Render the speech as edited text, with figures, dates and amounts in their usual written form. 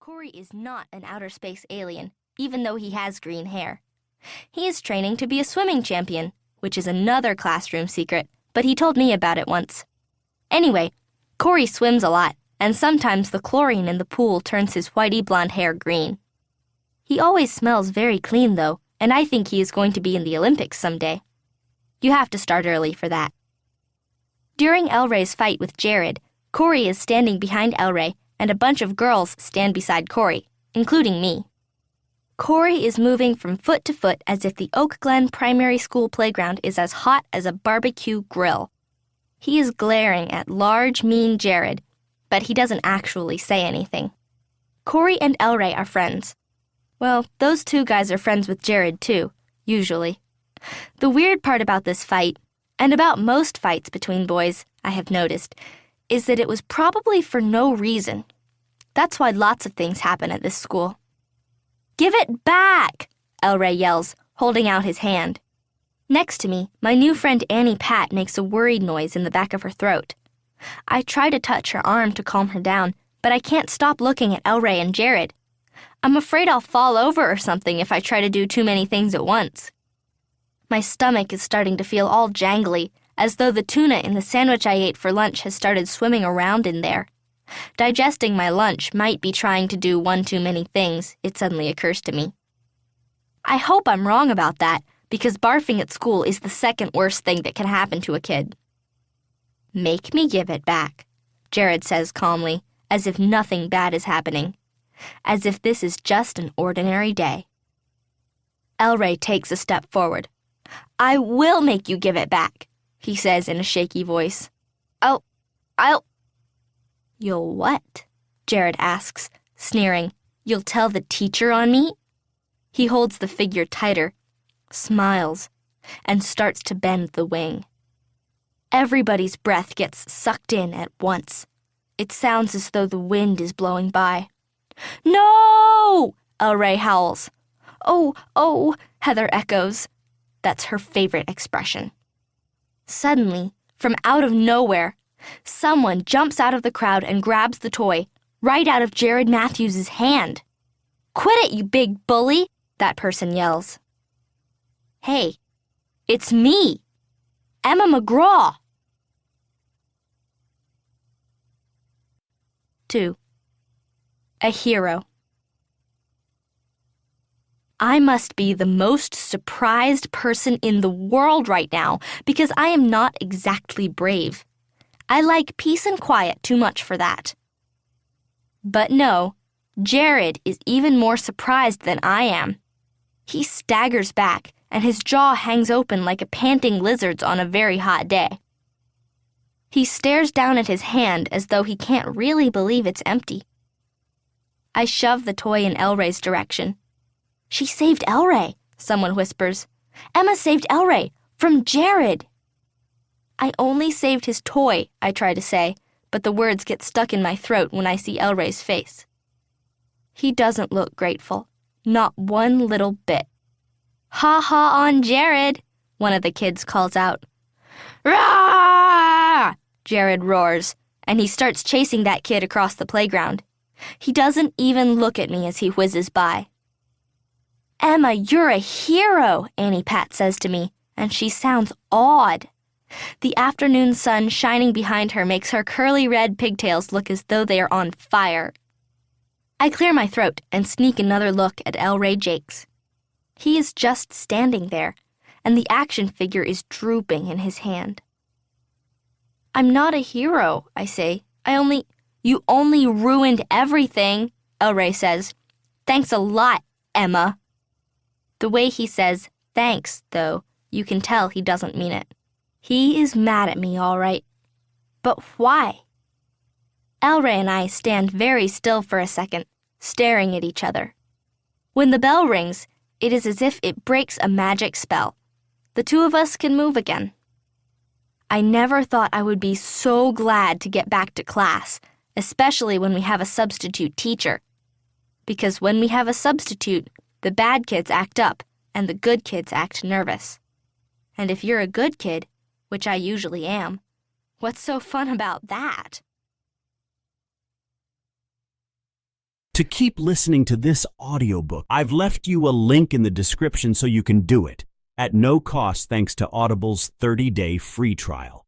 Corey is not an outer space alien, even though he has green hair. He is training to be a swimming champion, which is another classroom secret, but he told me about it once. Anyway, Corey swims a lot, and sometimes the chlorine in the pool turns his whitey blonde hair green. He always smells very clean, though, and I think he is going to be in the Olympics someday. You have to start early for that. During Elray's fight with Jared, Corey is standing behind Elray, and a bunch of girls stand beside Corey, including me. Corey is moving from foot to foot as if the Oak Glen Primary School playground is as hot as a barbecue grill. He is glaring at large, mean Jared, but he doesn't actually say anything. Corey and Elray are friends. Well, those two guys are friends with Jared, too, usually. The weird part about this fight, and about most fights between boys, I have noticed, is that it was probably for no reason. That's why lots of things happen at this school. "Give it back!" Elray yells, holding out his hand. Next to me, my new friend Annie Pat makes a worried noise in the back of her throat. I try to touch her arm to calm her down, but I can't stop looking at Elray and Jared. I'm afraid I'll fall over or something if I try to do too many things at once. My stomach is starting to feel all jangly, as though the tuna in the sandwich I ate for lunch has started swimming around in there. Digesting my lunch might be trying to do one too many things, it suddenly occurs to me. I hope I'm wrong about that, because barfing at school is the second worst thing that can happen to a kid. "Make me give it back," Jared says calmly, as if nothing bad is happening. As if this is just an ordinary day. Elray takes a step forward. "I will make you give it back," he says in a shaky voice. I'll... "You'll what?" Jared asks, sneering. "You'll tell the teacher on me?" He holds the figure tighter, smiles, and starts to bend the wing. Everybody's breath gets sucked in at once. It sounds as though the wind is blowing by. "No!" Elray howls. Oh, Heather echoes. That's her favorite expression. Suddenly, from out of nowhere, someone jumps out of the crowd and grabs the toy, right out of Jared Matthews' hand. "Quit it, you big bully!" that person yells. "Hey, it's me, Emma McGraw." 2. A hero. I must be the most surprised person in the world right now because I am not exactly brave. I like peace and quiet too much for that. But no, Jared is even more surprised than I am. He staggers back, and his jaw hangs open like a panting lizard's on a very hot day. He stares down at his hand as though he can't really believe it's empty. I shove the toy in Elray's direction. "She saved Elray," someone whispers. "Emma saved Elray from Jared." "I only saved his toy," I try to say, but the words get stuck in my throat when I see Elray's face. He doesn't look grateful, not one little bit. "Ha ha on Jared," one of the kids calls out. "Rah!" Jared roars, and he starts chasing that kid across the playground. He doesn't even look at me as he whizzes by. "Emma, you're a hero," Annie Pat says to me, and she sounds awed. The afternoon sun shining behind her makes her curly red pigtails look as though they are on fire. I clear my throat and sneak another look at Elray Jakes. He is just standing there, and the action figure is drooping in his hand. "I'm not a hero," I say. "You only ruined everything," Elray says. "Thanks a lot, Emma." The way he says thanks, though, you can tell he doesn't mean it. He is mad at me, all right. But why? Elray and I stand very still for a second, staring at each other. When the bell rings, it is as if it breaks a magic spell. The two of us can move again. I never thought I would be so glad to get back to class, especially when we have a substitute teacher. Because when we have a substitute, the bad kids act up and the good kids act nervous. And if you're a good kid, which I usually am, what's so fun about that? To keep listening to this audiobook, I've left you a link in the description so you can do it, at no cost thanks to Audible's 30-day free trial.